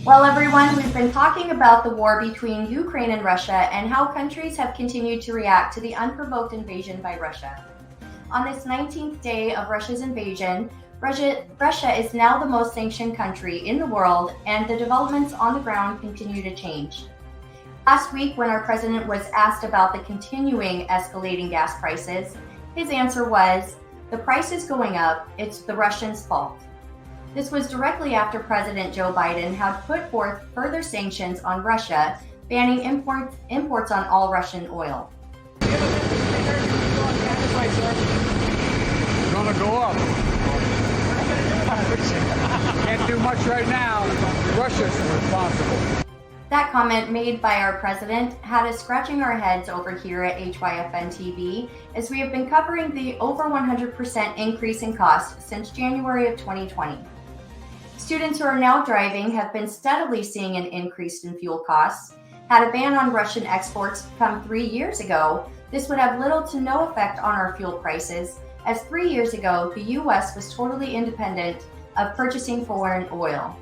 Well, everyone, we've been talking about the war between Ukraine and Russia and how countries have continued to react to the unprovoked invasion by Russia. On this 19th day of Russia's invasion, Russia is now the most sanctioned country in the world, and the developments on the ground continue to change. Last week, when our president was asked about the continuing escalating gas prices, his answer was, "The price is going up, it's the Russians' fault." This was directly after President Joe Biden had put forth further sanctions on Russia, banning imports on all Russian oil. It's gonna go up. Can't do much right now. Russia's responsible. That comment made by our president had us scratching our heads over here at Hyfn TV, as we have been covering the over 100% increase in cost since January of 2020. Students who are now driving have been steadily seeing an increase in fuel costs. Had a ban on Russian exports come 3 years ago, this would have little to no effect on our fuel prices, as 3 years ago, the U.S. was totally independent of purchasing foreign oil.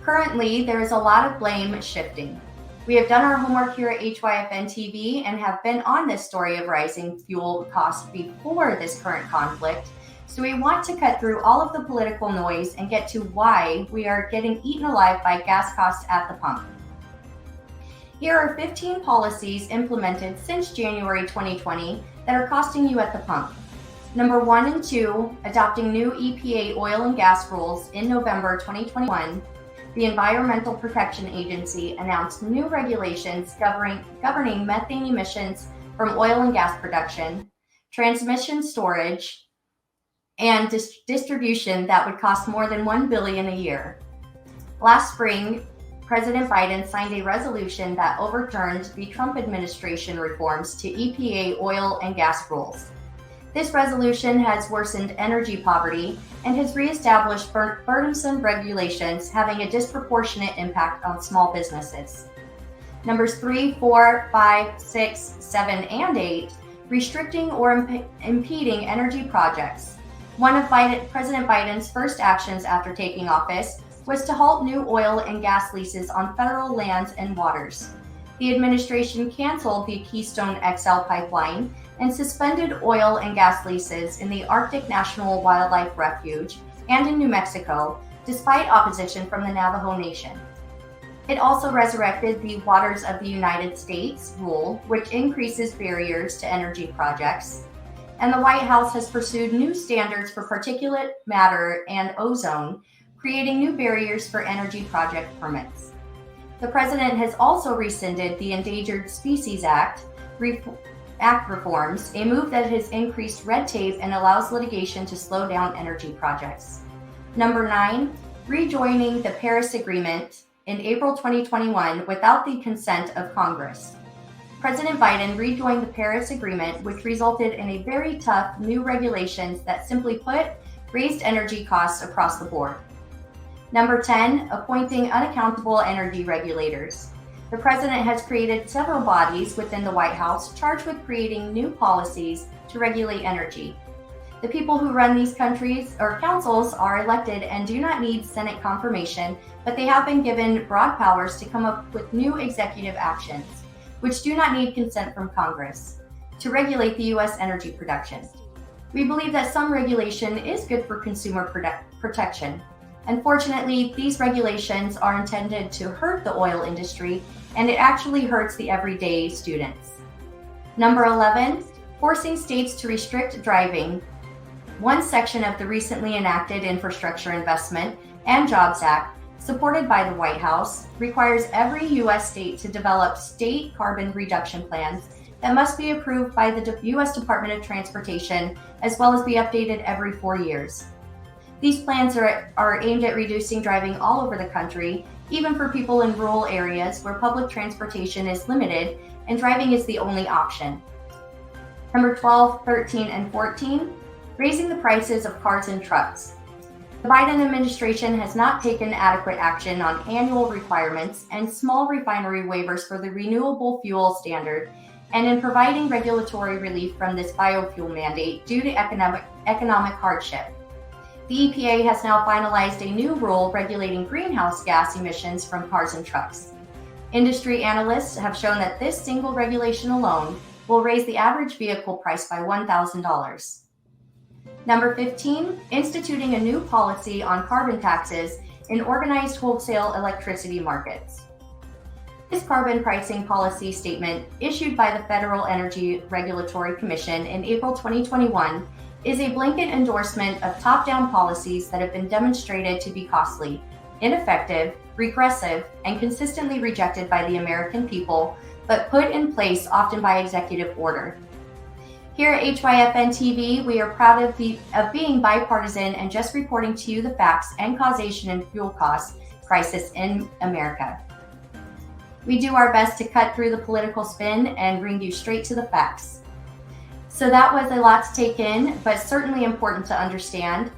Currently, there is a lot of blame shifting. We have done our homework here at Hyfn TV and have been on this story of rising fuel costs before this current conflict. So we want to cut through all of the political noise and get to why we are getting eaten alive by gas costs at the pump. Here are 15 policies implemented since January 2020 that are costing you at the pump. Number 1 and 2, adopting new EPA oil and gas rules in November 2021. The Environmental Protection Agency announced new regulations governing methane emissions from oil and gas production, transmission storage, and distribution that would cost more than $1 billion a year. Last spring, President Biden signed a resolution that overturned the Trump administration reforms to EPA oil and gas rules. This resolution has worsened energy poverty and has reestablished burdensome regulations, having a disproportionate impact on small businesses. Numbers 3, 4, 5, 6, 7, and 8, restricting or impeding energy projects. One of President Biden's first actions after taking office was to halt new oil and gas leases on federal lands and waters. The administration canceled the Keystone XL pipeline and suspended oil and gas leases in the Arctic National Wildlife Refuge and in New Mexico, despite opposition from the Navajo Nation. It also resurrected the Waters of the United States rule, which increases barriers to energy projects. And the White House has pursued new standards for particulate matter and ozone, creating new barriers for energy project permits. The president has also rescinded the Endangered Species Act reforms, a move that has increased red tape and allows litigation to slow down energy projects. Number 9, rejoining the Paris Agreement in April 2021 without the consent of Congress. President Biden rejoined the Paris Agreement, which resulted in a very tough new regulations that, simply put, raised energy costs across the board. Number 10, appointing unaccountable energy regulators. The president has created several bodies within the White House charged with creating new policies to regulate energy. The people who run these countries or councils are elected and do not need Senate confirmation, but they have been given broad powers to come up with new executive actions, which do not need consent from Congress, to regulate the U.S. energy production. We believe that some regulation is good for consumer protection. Unfortunately, these regulations are intended to hurt the oil industry, and it actually hurts the everyday students. Number 11, forcing states to restrict driving. One section of the recently enacted Infrastructure Investment and Jobs Act, supported by the White House, requires every U.S. state to develop state carbon reduction plans that must be approved by the U.S. Department of Transportation, as well as be updated every 4 years. These plans are aimed at reducing driving all over the country, even for people in rural areas where public transportation is limited and driving is the only option. Number 12, 13, and 14, raising the prices of cars and trucks. The Biden administration has not taken adequate action on annual requirements and small refinery waivers for the renewable fuel standard, and in providing regulatory relief from this biofuel mandate due to economic hardship. The EPA has now finalized a new rule regulating greenhouse gas emissions from cars and trucks. Industry analysts have shown that this single regulation alone will raise the average vehicle price by $1,000. Number 15, instituting a new policy on carbon taxes in organized wholesale electricity markets. This carbon pricing policy statement, issued by the Federal Energy Regulatory Commission in April 2021, is a blanket endorsement of top-down policies that have been demonstrated to be costly, ineffective, regressive, and consistently rejected by the American people, but put in place often by executive order. Here at Hyfn TV, we are proud of being bipartisan and just reporting to you the facts and causation in fuel cost crisis in America. We do our best to cut through the political spin and bring you straight to the facts. So that was a lot to take in, but certainly important to understand.